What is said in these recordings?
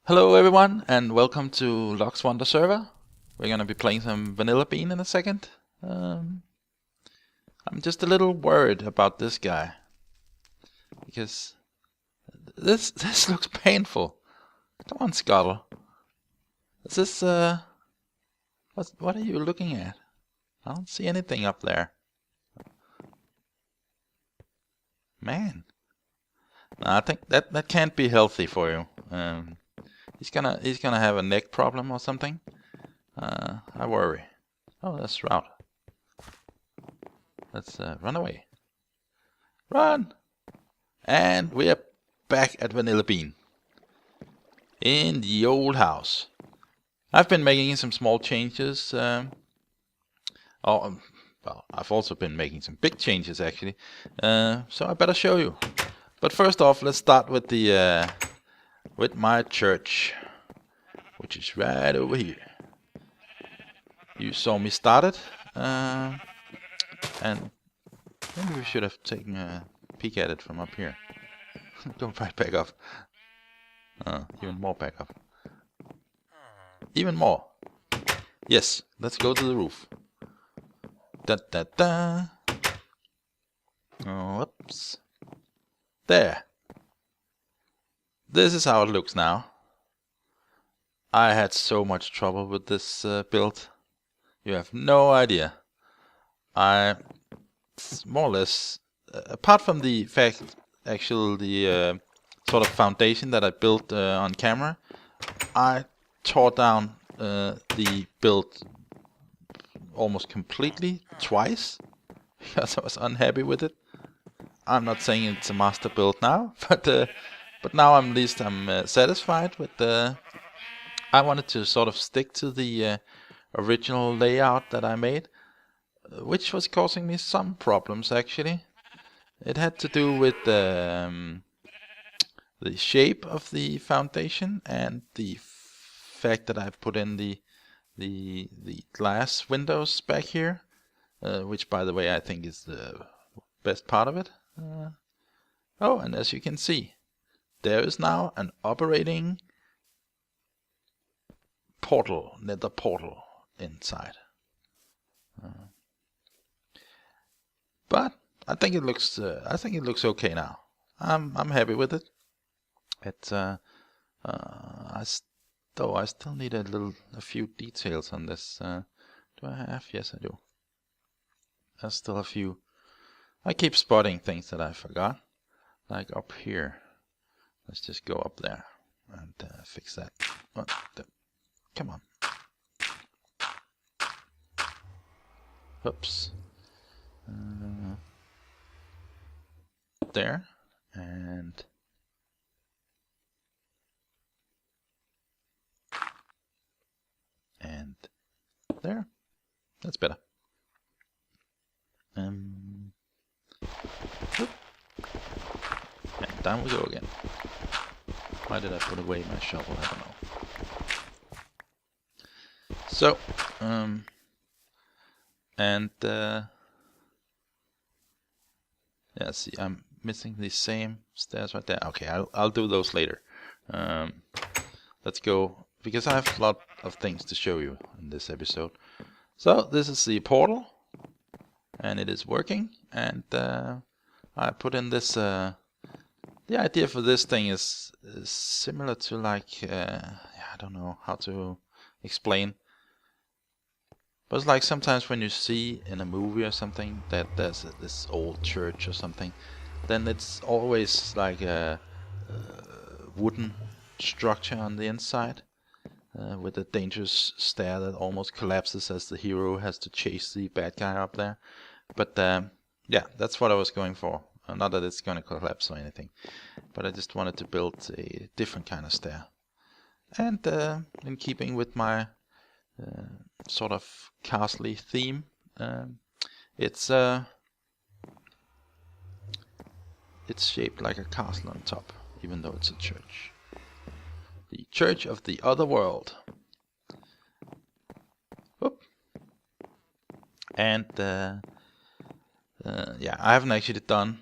Hello everyone and welcome to Locks Wonder server. We're gonna be playing some Vanilla Bean in a second. I'm just a little worried about this guy because this looks painful. Come on, Scuttle. Is this what are you looking at? I don't see anything up there. Man, no, I think that can't be healthy for you. He's gonna have a neck problem or something. I worry. Oh, that's Route. Let's run away. Run! And we're back at Vanilla Bean. In the old house. I've been making some small changes. Well, I've also been making some big changes actually. So I better show you. But first off, let's start with the with my church, which is right over here. You saw me start it, and maybe we should have taken a peek at it from up here. Go right back up. Even more back up. Even more. Yes, let's go to the roof. Da da da. Oh, whoops. There. This is how it looks now. I had so much trouble with this build. You have no idea. More or less, apart from the fact, actually, the sort of foundation that I built on camera, I tore down the build almost completely twice because I was unhappy with it. I'm not saying it's a master build now, but now at least I'm satisfied with the. I wanted to sort of stick to the original layout that I made, which was causing me some problems actually. It had to do with the shape of the foundation and the fact that I put in the glass windows back here, which by the way I think is the best part of it. Oh, and as you can see, there is now an operating portal, nether portal inside. But I think it looks okay now. I'm happy with it. It's I still need a few details on this. Do I have? Yes, I do. There's still a few. I keep spotting things that I forgot, like up here. Let's just go up there and fix that. Come on. Oops. There and there. That's better. And down we go again. Why did I put away my shovel? I don't know. So, yeah, see, I'm missing the same stairs right there. Okay, I'll do those later. Let's go, because I have a lot of things to show you in this episode. So, this is the portal, and it is working, and I put in this, the idea for this thing is similar to like, I don't know how to explain. But it's like sometimes when you see in a movie or something that there's this old church or something, then it's always like a wooden structure on the inside with a dangerous stair that almost collapses as the hero has to chase the bad guy up there. But yeah, that's what I was going for. Not that it's going to collapse or anything, but I just wanted to build a different kind of stair. And in keeping with my sort of castle-y theme, it's shaped like a castle on top, even though it's a church. The Church of the Other World. Whoop. And yeah, I haven't actually done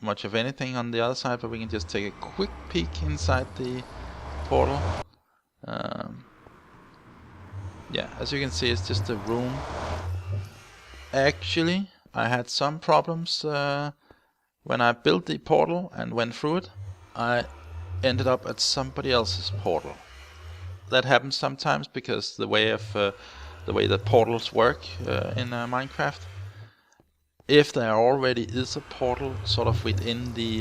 much of anything on the other side, but we can just take a quick peek inside the portal. Yeah, as you can see, it's just a room. Actually, I had some problems when I built the portal and went through it. I ended up at somebody else's portal. That happens sometimes because the way that portals work in Minecraft. If there already is a portal sort of within the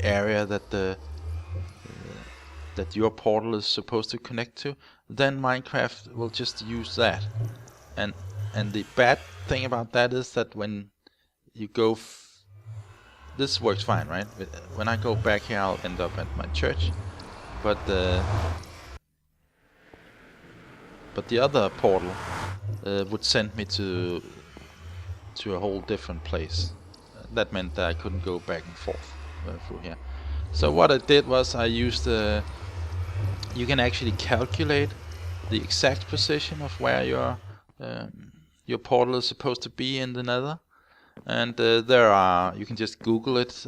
area that your portal is supposed to connect to, then Minecraft will just use that. And the bad thing about that is that when you go, this works fine, right? When I go back here, I'll end up at my church, but the other portal would send me to a whole different place. That meant that I couldn't go back and forth through here. So what I did was I used you can actually calculate the exact position of where your portal is supposed to be in the Nether, and you can just Google it,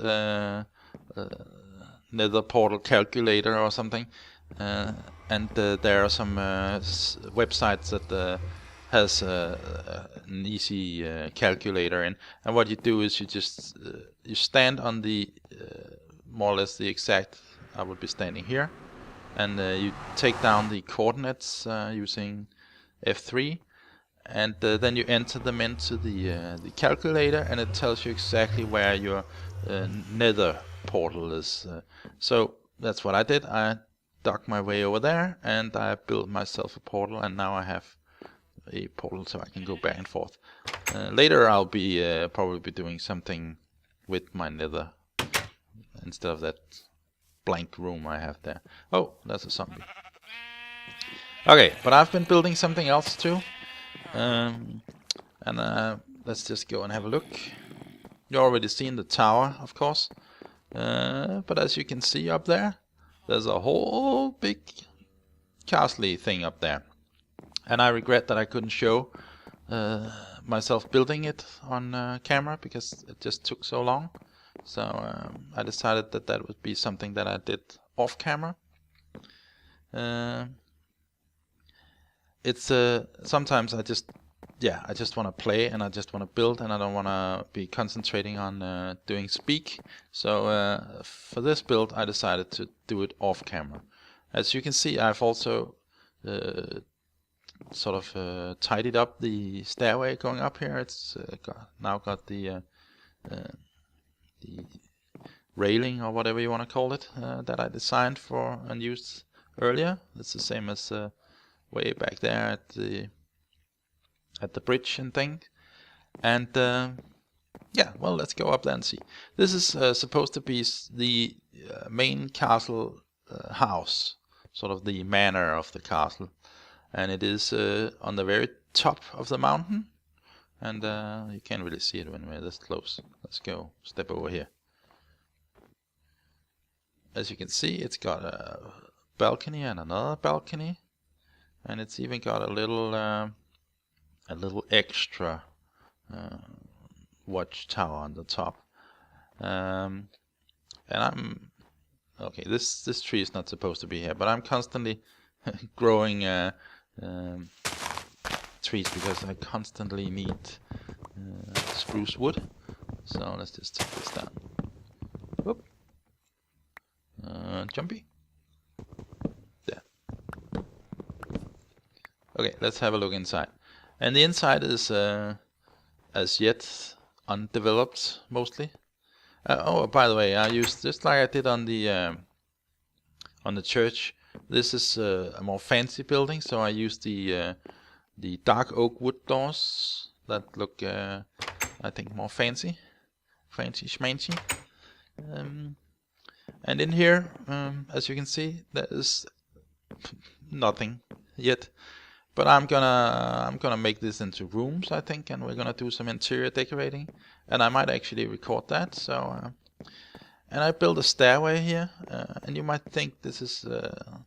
Nether portal calculator or something, and there are some websites that has an easy calculator in, and what you do is you just you stand on the more or less the exact. I would be standing here, and you take down the coordinates using F3, and then you enter them into the calculator, and it tells you exactly where your Nether portal is. So that's what I did. I dug my way over there, and I built myself a portal, and now I have a portal so I can go back and forth. Later I'll be probably be doing something with my Nether instead of that blank room I have there. Oh, that's a zombie. Okay, but I've been building something else too, and let's just go and have a look. You already seen the tower, of course, but as you can see up there, there's a whole big castle thing up there. And I regret that I couldn't show myself building it on camera because it just took so long. So I decided that would be something that I did off camera. It's sometimes I just want to play and I just want to build, and I don't want to be concentrating on doing speak. So for this build I decided to do it off camera. As you can see, I've also sort of tidied up the stairway going up here. It's now got the railing or whatever you want to call it that I designed for and used earlier. It's the same as way back there at the bridge and thing. And yeah, well, let's go up there and see. This is supposed to be the main castle house, sort of the manor of the castle. And it is on the very top of the mountain, and you can't really see it when we're this close. Let's go step over here. As you can see, it's got a balcony and another balcony, and it's even got a little extra watchtower on the top. And I'm okay. This tree is not supposed to be here, but I'm constantly growing trees because I constantly need spruce wood. So let's just take this down. Whoop. Jumpy. There. Okay, let's have a look inside. And the inside is as yet undeveloped mostly. Oh, by the way, I used just like I did on the church. This is a more fancy building, so I used the dark oak wood doors that look, I think, more fancy schmancy. And in here, as you can see, there is nothing yet. But I'm gonna make this into rooms, I think, and we're gonna do some interior decorating, and I might actually record that. So. And I built a stairway here, and you might think this is a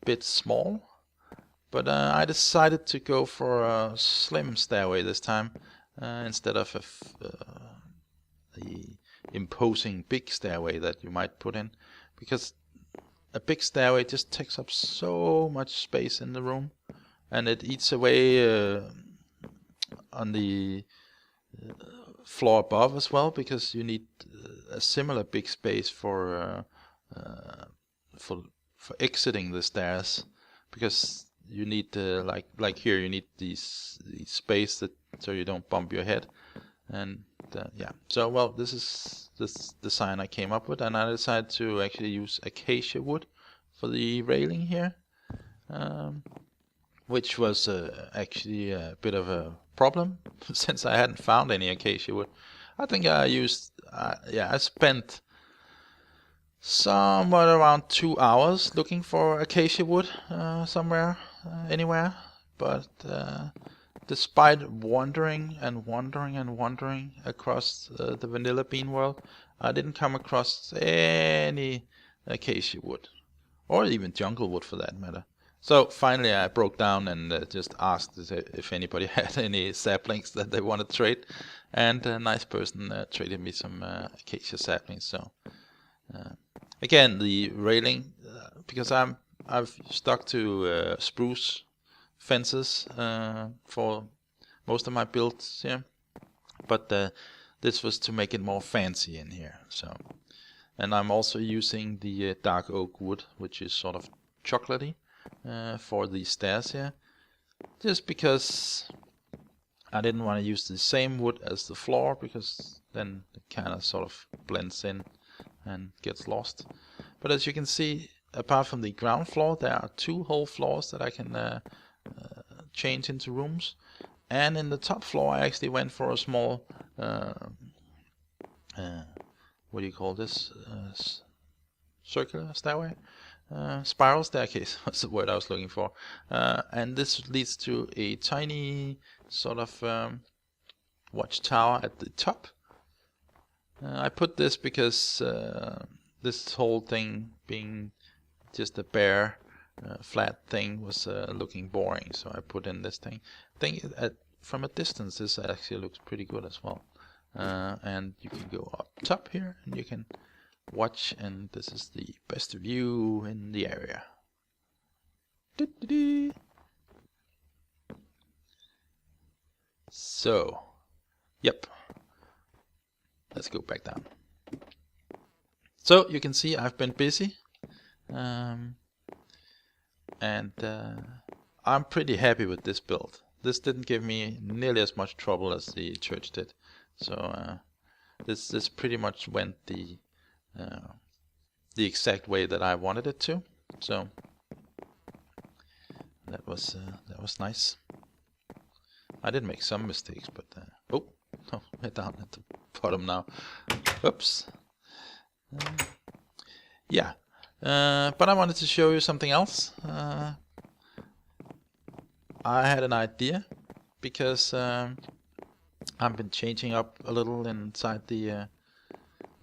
bit small, but I decided to go for a slim stairway this time instead of the imposing big stairway that you might put in, because a big stairway just takes up so much space in the room, and it eats away on the floor above as well, because you need a similar big space for exiting the stairs, because you need like here you need these space that so you don't bump your head. And yeah, so well, this is this design I came up with, and I decided to actually use acacia wood for the railing here, which was actually a bit of a problem since I hadn't found any acacia wood. I think I used I spent somewhat around 2 hours looking for acacia wood somewhere, anywhere, but despite wandering and wandering and wandering across the vanilla bean world, I didn't come across any acacia wood, or even jungle wood for that matter. So finally I broke down and just asked if anybody had any saplings that they wanted to trade, and a nice person traded me some acacia saplings. So again, the railing, because I've stuck to spruce fences for most of my builds here, but this was to make it more fancy in here. So, and I'm also using the dark oak wood, which is sort of chocolatey, for the stairs here, just because I didn't want to use the same wood as the floor, because then it kind of sort of blends in and gets lost. But as you can see, apart from the ground floor, there are 2 whole floors that I can change into rooms, and in the top floor I actually went for a small what do you call this, circular stairway, spiral staircase was the word I was looking for, and this leads to a tiny sort of watchtower at the top. I put this because this whole thing being just a bare flat thing was looking boring, so I put in this thing. From a distance this actually looks pretty good as well, and you can go up top here and you can watch, and this is the best view in the area. So yep, let's go back down. So you can see I've been busy, and I'm pretty happy with this build. This didn't give me nearly as much trouble as the church did. So this pretty much went the exact way that I wanted it to. So that was nice. I did make some mistakes, but oh, we're down at the bottom now. Oops. Yeah, but I wanted to show you something else. I had an idea, because I've been changing up a little inside the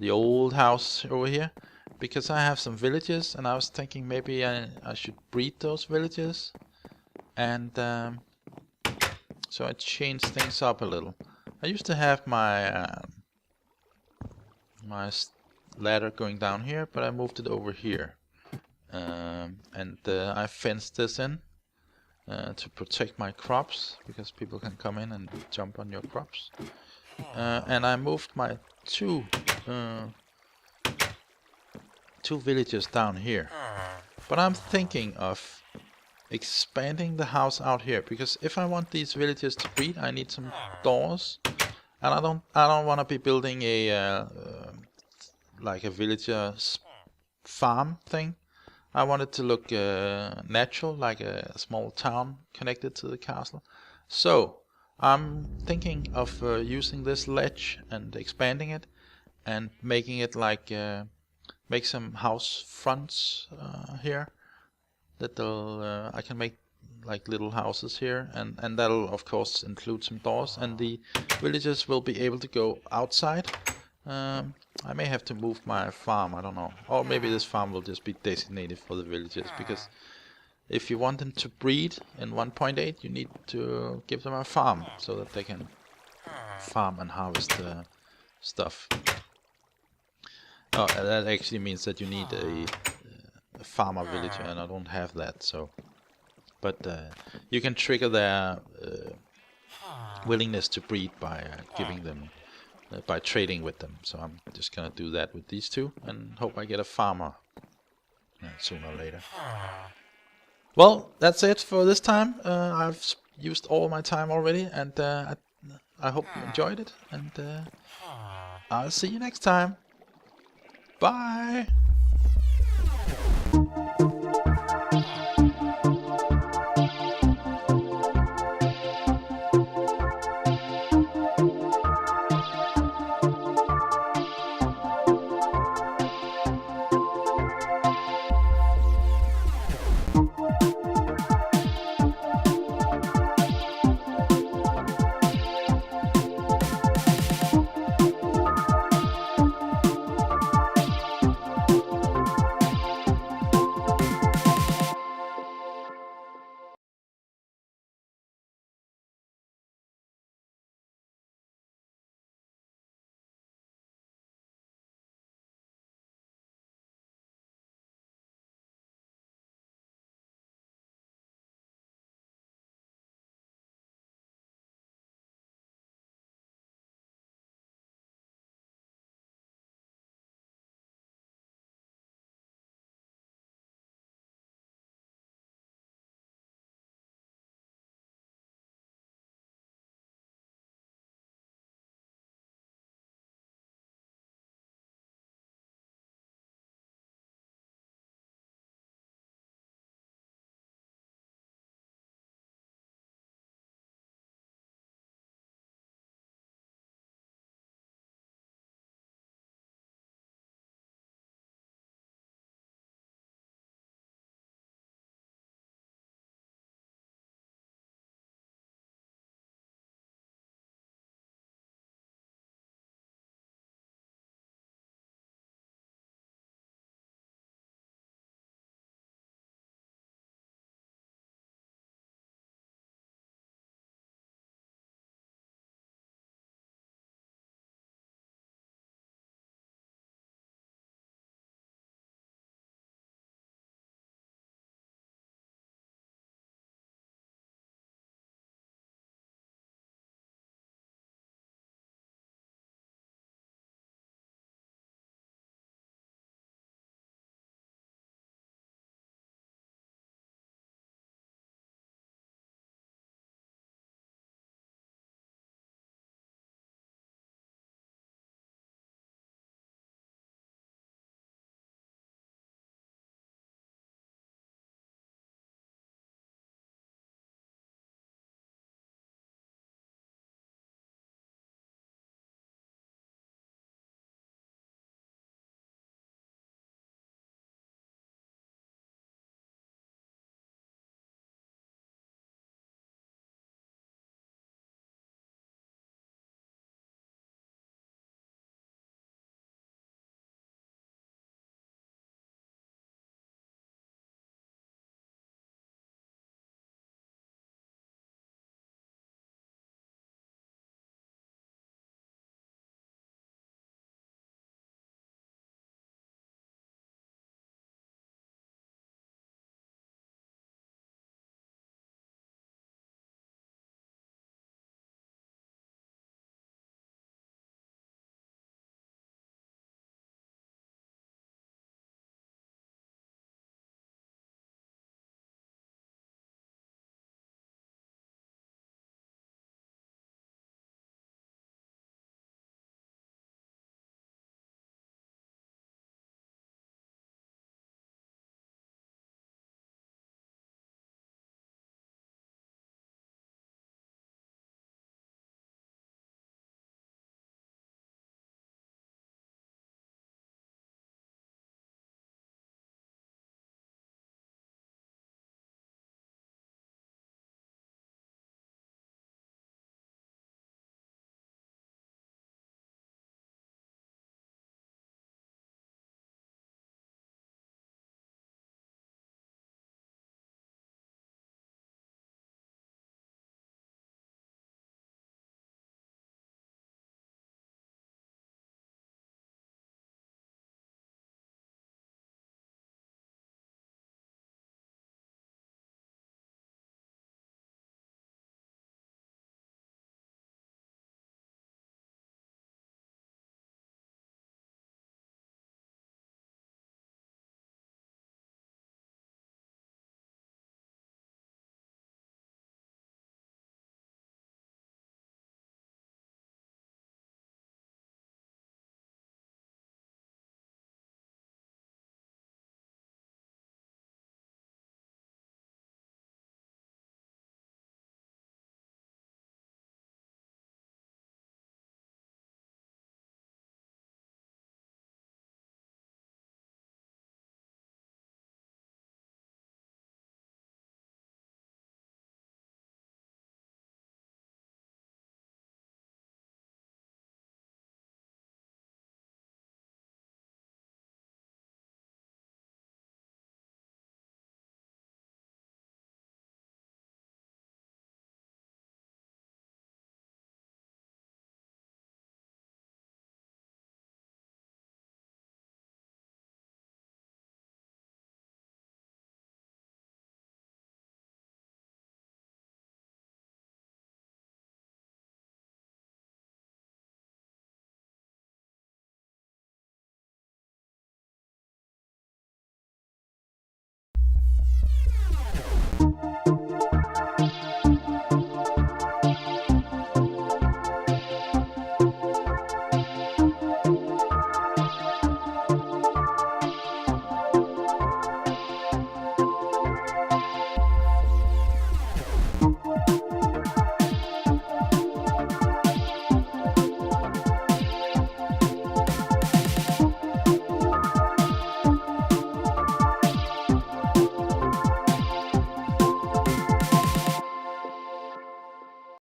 old house over here, because I have some villagers, and I was thinking maybe I should breed those villagers, and so I changed things up a little. I used to have my my ladder going down here, but I moved it over here, and I fenced this in to protect my crops, because people can come in and jump on your crops. And I moved my two villages down here, but I'm thinking of expanding the house out here, because if I want these villages to breed, I need some doors, and I don't want to be building a like a villager farm thing. I want it to look natural, like a small town connected to the castle. So I'm thinking of using this ledge and expanding it, and making it like make some house fronts here. I can make like little houses here, and that'll of course include some doors, and the villagers will be able to go outside. I may have to move my farm, I don't know. Or maybe this farm will just be designated for the villagers, because if you want them to breed in 1.8, you need to give them a farm, so that they can farm and harvest stuff. Oh, that actually means that you need a farmer villager, and I don't have that. So, but you can trigger their willingness to breed by giving them, by trading with them. So I'm just gonna do that with these two, and hope I get a farmer sooner or later. Well, that's it for this time. I've used all my time already, and I hope you enjoyed it, and I'll see you next time. Bye!